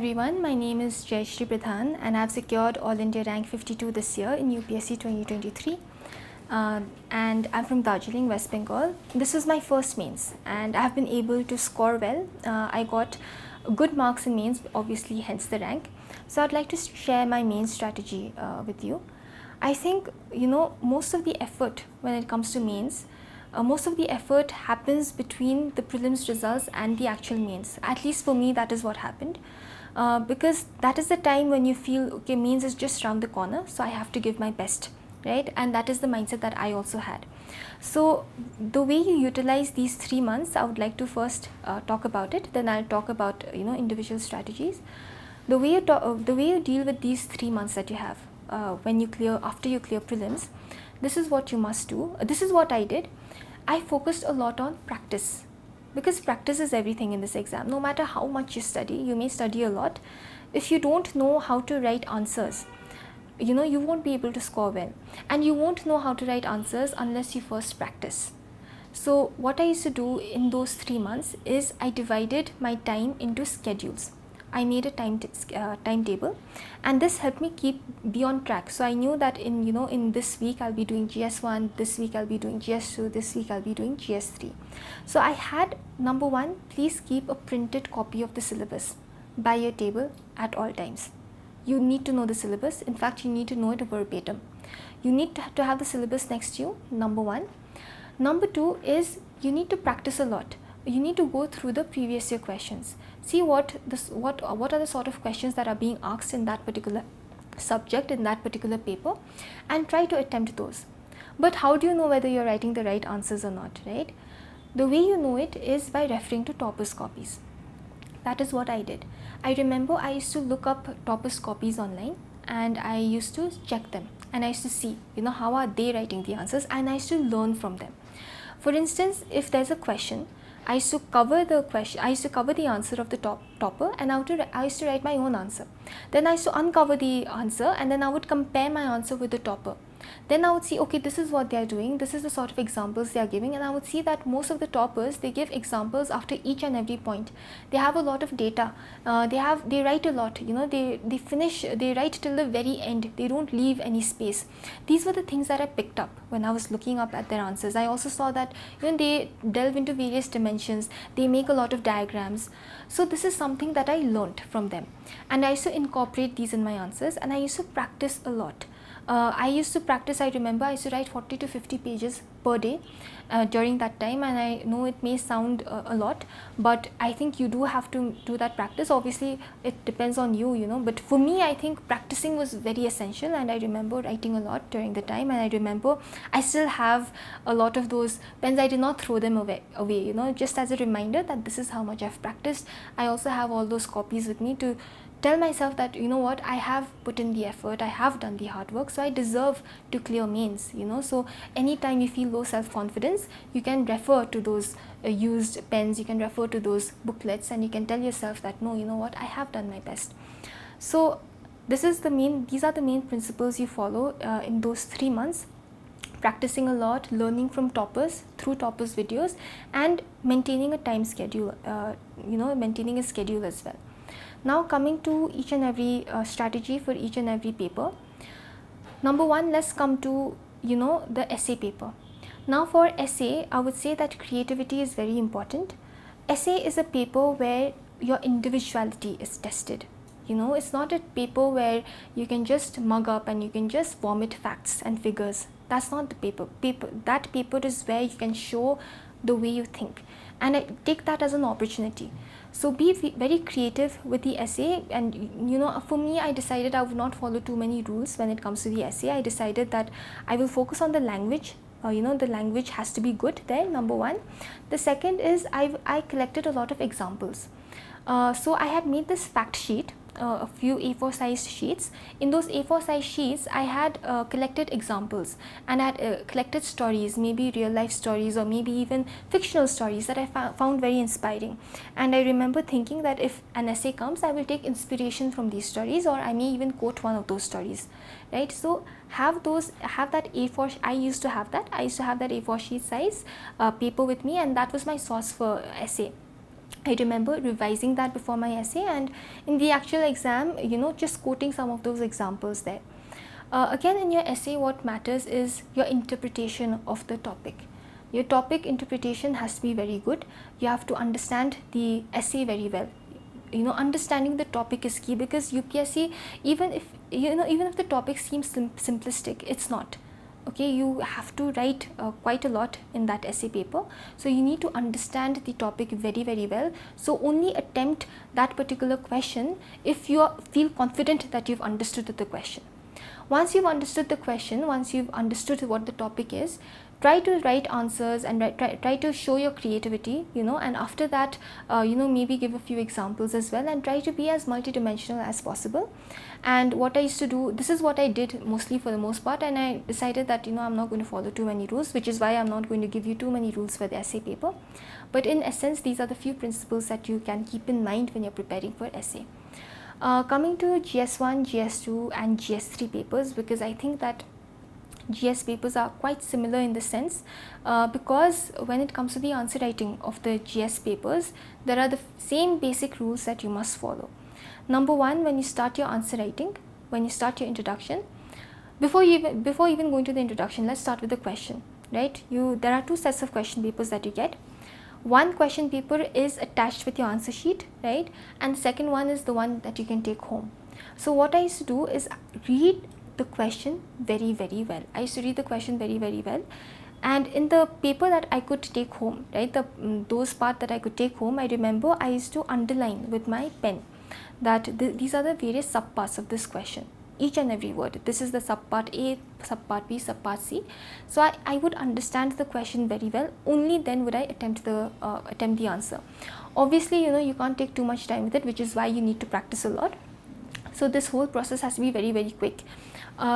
everyone, my name is Jayasree Pradhan and I have secured All India rank 52 this year in UPSC 2023 and I'm from Darjeeling, West Bengal. This was my first mains and I have been able to score well. I got good marks in mains, obviously hence the rank. So I'd like to share my main strategy with you. I think most of the effort when it comes to mains, most of the effort happens between the prelims results and the actual mains. At least for me, that is what happened. Because that is the time when you feel, okay, mains is just around the corner, so I have to give my best, right? And that is the mindset that I also had. So the way you utilize these 3 months, I would like to first talk about it. Then I'll talk about individual strategies. The way you deal with these 3 months that you have after you clear prelims, this is what you must do. This is what I did. I focused a lot on practice, because practice is everything in this exam. No matter how much you study, you may study a lot. If you don't know how to write answers, you won't be able to score well. And you won't know how to write answers unless you first practice. So what I used to do in those 3 months is I divided my time into schedules. I made a timetable, and this helped me be on track. So I knew that in this week I'll be doing GS1, this week I'll be doing GS2, this week I'll be doing GS3. So I had, number one, please keep a printed copy of the syllabus by your table at all times. You need to know the syllabus. In fact, you need to know it verbatim. You need to have the syllabus next to you, number one. Number two is you need to practice a lot. You need to go through the previous year questions. See what are the sort of questions that are being asked in that particular subject, in that particular paper, and try to attempt those. But how do you know whether you're writing the right answers or not, right? The way you know it is by referring to toppers' copies. That is what I did. I remember I used to look up toppers' copies online and I used to check them, and I used to see how are they writing the answers, and I used to learn from them. For instance, if there's a question, I used to cover the answer of the topper, and I used to write my own answer. Then I used to uncover the answer, and then I would compare my answer with the topper. Then I would see, okay, this is what they are doing, this is the sort of examples they are giving, and I would see that most of the toppers, they give examples after each and every point. They have a lot of data, they write a lot, they write till the very end, they don't leave any space. These were the things that I picked up when I was looking up at their answers. I also saw that they delve into various dimensions, they make a lot of diagrams. So this is something that I learnt from them, and I used to incorporate these in my answers, and I used to practice a lot. I remember I used to write 40 to 50 pages per day during that time, and I know it may sound a lot, but I think you do have to do that practice. Obviously it depends on you, but for me I think practicing was very essential, and I remember writing a lot during the time, and I remember I still have a lot of those pens. I did not throw them away, just as a reminder that this is how much I've practiced. I also have all those copies with me to tell myself that I have put in the effort, I have done the hard work, so I deserve to clear mains. So anytime you feel low self-confidence, you can refer to those used pens, you can refer to those booklets, and you can tell yourself that no, I have done my best. So these are the main principles you follow in those 3 months. Practicing a lot, learning from toppers through toppers videos, and maintaining a time schedule, maintaining a schedule as well. Now coming to each and every strategy for each and every paper. Number one, let's come to the essay paper. Now for essay, I would say that creativity is very important. Essay is a paper where your individuality is tested. It's not a paper where you can just mug up and you can just vomit facts and figures. That's not the paper. That paper is where you can show the way you think, and I take that as an opportunity. So be very creative with the essay, and for me, I decided I would not follow too many rules when it comes to the essay. I decided that I will focus on the language. The language has to be good there, number one. The second is I collected a lot of examples. So I had made this fact sheet, a few A4 sized sheets. In those A4 sized sheets, I had collected examples, and I had collected stories, maybe real life stories or maybe even fictional stories that I found very inspiring. And I remember thinking that if an essay comes, I will take inspiration from these stories, or I may even quote one of those stories, right? So have that A4. I used to have that A4 sheet size paper with me, and that was my source for essay. I remember revising that before my essay, and in the actual exam, just quoting some of those examples there. Again, in your essay, what matters is your interpretation of the topic. Your topic interpretation has to be very good. You have to understand the essay very well. Understanding the topic is key, because UPSC, even if the topic seems simplistic, it's not. Okay, you have to write quite a lot in that essay paper, so you need to understand the topic very well. So only attempt that particular question if you feel confident that you've understood the question. Once you've understood the question, once you've understood what the topic is, try to write answers and try to show your creativity, and after that, maybe give a few examples as well, and try to be as multidimensional as possible. And what I used to do, this is what I did mostly for the most part, and I decided that I'm not going to follow too many rules, which is why I'm not going to give you too many rules for the essay paper. But in essence, these are the few principles that you can keep in mind when you're preparing for essay. Coming to GS1, GS2 and GS3 papers, because I think that GS papers are quite similar in the sense, because when it comes to the answer writing of the GS papers, there are the same basic rules that you must follow. Number one, when you start your answer writing, when you start your introduction, before even going to the introduction, let's start with the question, right? There are two sets of question papers that you get. One question paper is attached with your answer sheet, right? And the second one is the one that you can take home. So what I used to do is read the question very well. I used to read the question very well, and in the paper that I could take home, right, those part that I could take home, I remember I used to underline with my pen that these are the various subparts of this question, each and every word. This is the subpart A, subpart B, subpart C. So I would understand the question very well. Only then would I attempt the answer. Obviously, you can't take too much time with it, which is why you need to practice a lot. So this whole process has to be very quick.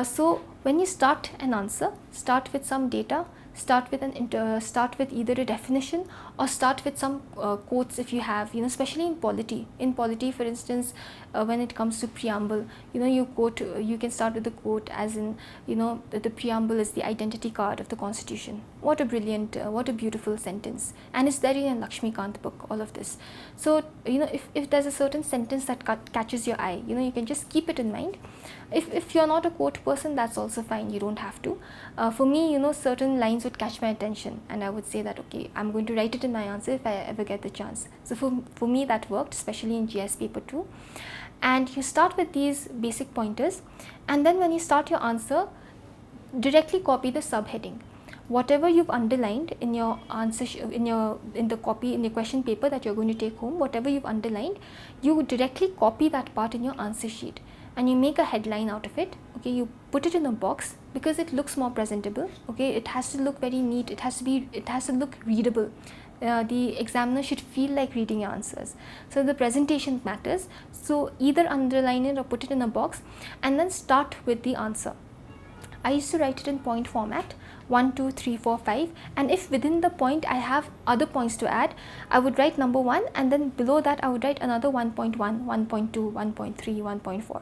So when you start an answer, start with some data, start with either a definition or start with some quotes if you have, especially in polity. In polity, for instance, when it comes to preamble, you can start with the quote as in, the preamble is the identity card of the Constitution. What a brilliant, what a beautiful sentence, and it's there in Lakshmikant book, all of this. So if there's a certain sentence that catches your eye, you can just keep it in mind. If you're not a quote person, that's also fine, you don't have to. For me, certain lines would catch my attention, and I would say that, okay, I'm going to write it in my answer if I ever get the chance. So for me that worked, especially in GS paper 2. And you start with these basic pointers, and then when you start your answer, directly copy the subheading. Whatever you've underlined in your answer in the question paper that you're going to take home, whatever you've underlined, you directly copy that part in your answer sheet, and you make a headline out of it. Okay, you put it in a box because it looks more presentable. Okay, it has to look very neat, it has to look readable. The examiner should feel like reading your answers. So the presentation matters. So either underline it or put it in a box, and then start with the answer. I used to write it in point format, 1, 2, 3, 4, 5, and if within the point I have other points to add, I would write number 1, and then below that I would write another 1.1, 1.2, 1.3, 1.4.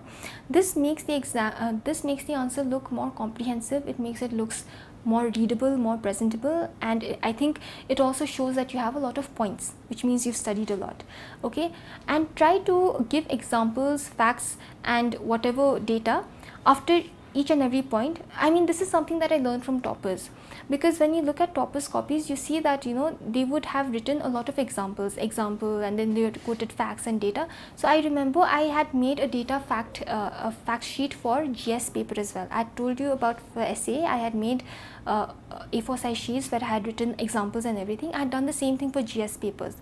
This makes the answer look more comprehensive. It makes it looks more readable, more presentable, and I think it also shows that you have a lot of points, which means you've studied a lot. Okay, and try to give examples, facts, and whatever data after each and every point. I mean, this is something that I learned from toppers, because when you look at toppers copies, you see that they would have written a lot of examples, and then they would quoted facts and data. So I remember I had made a data fact sheet for GS paper as well. I told you about for essay, I had made A4 size sheets where I had written examples and everything. I had done the same thing for GS papers.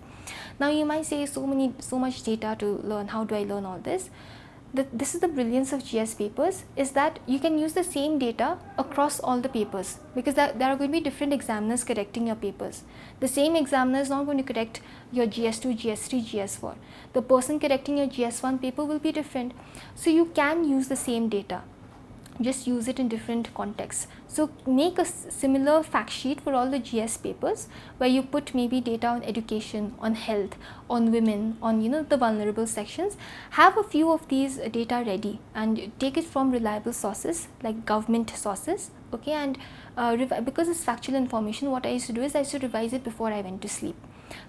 Now you might say, so much data to learn, how do I learn all this? This is the brilliance of GS papers, is that you can use the same data across all the papers, because there are going to be different examiners correcting your papers. The same examiner is not going to correct your GS2, GS3, GS4. The person correcting your GS1 paper will be different. So you can use the same data, just use it in different contexts. So make a similar fact sheet for all the GS papers where you put maybe data on education, on health, on women, on the vulnerable sections. Have a few of these data ready and take it from reliable sources like government sources, okay, and because it's factual information, what I used to do is I used to revise it before I went to sleep.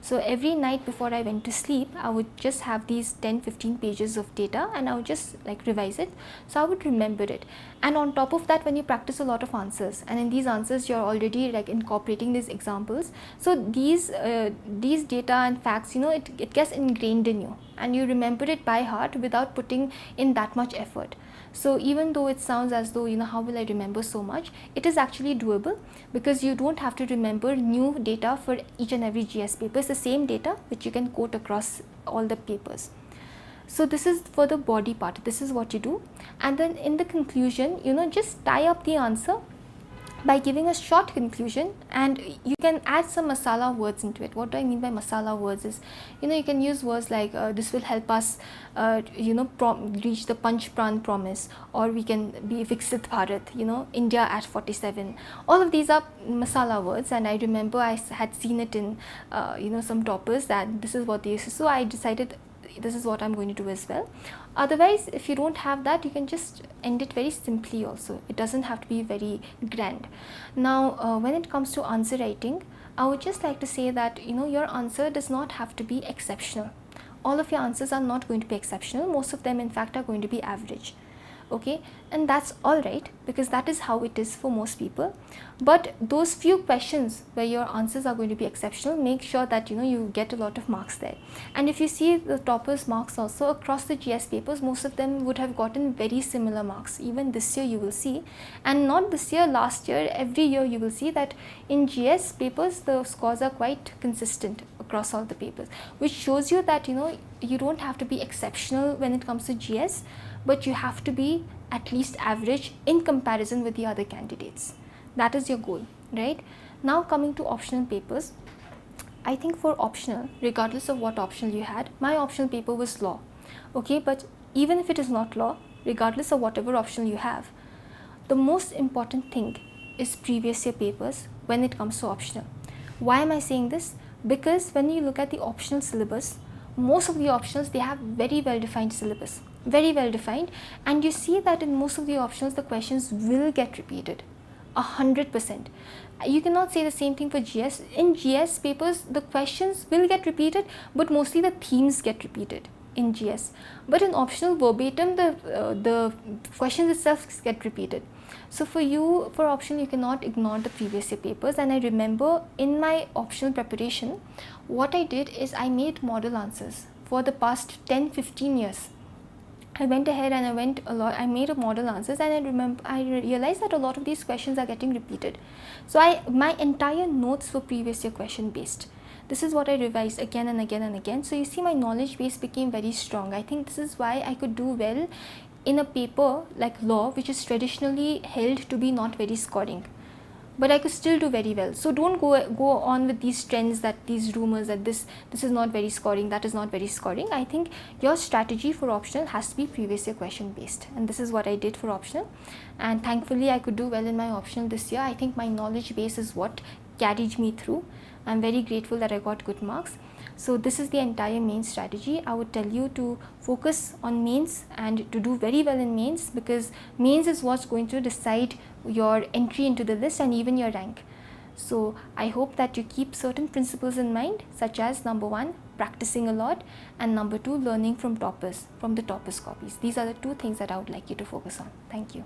So every night before I went to sleep, I would just have these 10-15 pages of data and I would just like revise it, so I would remember it. And on top of that, when you practice a lot of answers, and in these answers you're already like incorporating these examples, so these data and facts, it gets ingrained in you and you remember it by heart without putting in that much effort. So even though it sounds as though how will I remember so much, it is actually doable, because you don't have to remember new data for each and every GS paper. It's the same data which you can quote across all the papers. So this is for the body part, this is what you do. And then in the conclusion, just tie up the answer by giving a short conclusion, and you can add some masala words into it. What do I mean by masala words is, you can use words like this will help us reach the Panch Pran promise, or we can be Viksit Bharat, India at 47. All of these are masala words, and I remember I had seen it in some toppers that this is what they use. So I decided this is what I'm going to do as well. Otherwise, if you don't have that, you can just end it very simply also. It doesn't have to be very grand. Now when it comes to answer writing, I would just like to say that your answer does not have to be exceptional. All of your answers are not going to be exceptional. Most of them in fact are going to be average, okay, and that's all right, because that is how it is for most people. But those few questions where your answers are going to be exceptional, make sure that you get a lot of marks there. And if you see the toppers marks also across the GS papers, most of them would have gotten very similar marks. Even this year you will see, and not this year, last year, every year you will see that in GS papers the scores are quite consistent across all the papers, which shows you that you don't have to be exceptional when it comes to GS, but you have to be at least average in comparison with the other candidates. That is your goal, right? Now coming to optional papers, I think for optional, regardless of what optional you had, my optional paper was law, okay, but even if it is not law, regardless of whatever optional you have, the most important thing is previous year papers when it comes to optional. Why am I saying this? Because when you look at the optional syllabus, most of the optionals, they have very well defined syllabus, very well defined, and you see that in most of the optionals the questions will get repeated 100%. You cannot say the same thing for GS. In GS papers the questions will get repeated, but mostly the themes get repeated in GS. But in optional, verbatim the questions itself get repeated. So for optional, you cannot ignore the previous year papers. And I remember in my optional preparation, what I did is I made model answers for the past 10-15 years. I went ahead and I made a model answers, and I realized that a lot of these questions are getting repeated. So my entire notes were previous year question based. This is what I revised again and again and again. So you see, my knowledge base became very strong. I think this is why I could do well in a paper like law, which is traditionally held to be not very scoring, but I could still do very well. So don't go on with these trends, that these rumors that this is not very scoring, that is not very scoring. I think your strategy for optional has to be previous year question based, and this is what I did for optional, and thankfully I could do well in my optional this year. I think my knowledge base is what carried me through. I'm very grateful that I got good marks. So this is the entire mains strategy. I would tell you to focus on mains and to do very well in mains, because mains is what's going to decide your entry into the list and even your rank. So I hope that you keep certain principles in mind, such as number 1, practicing a lot, and number 2, learning from toppers, from the toppers copies. These are the 2 things that I would like you to focus on. Thank you.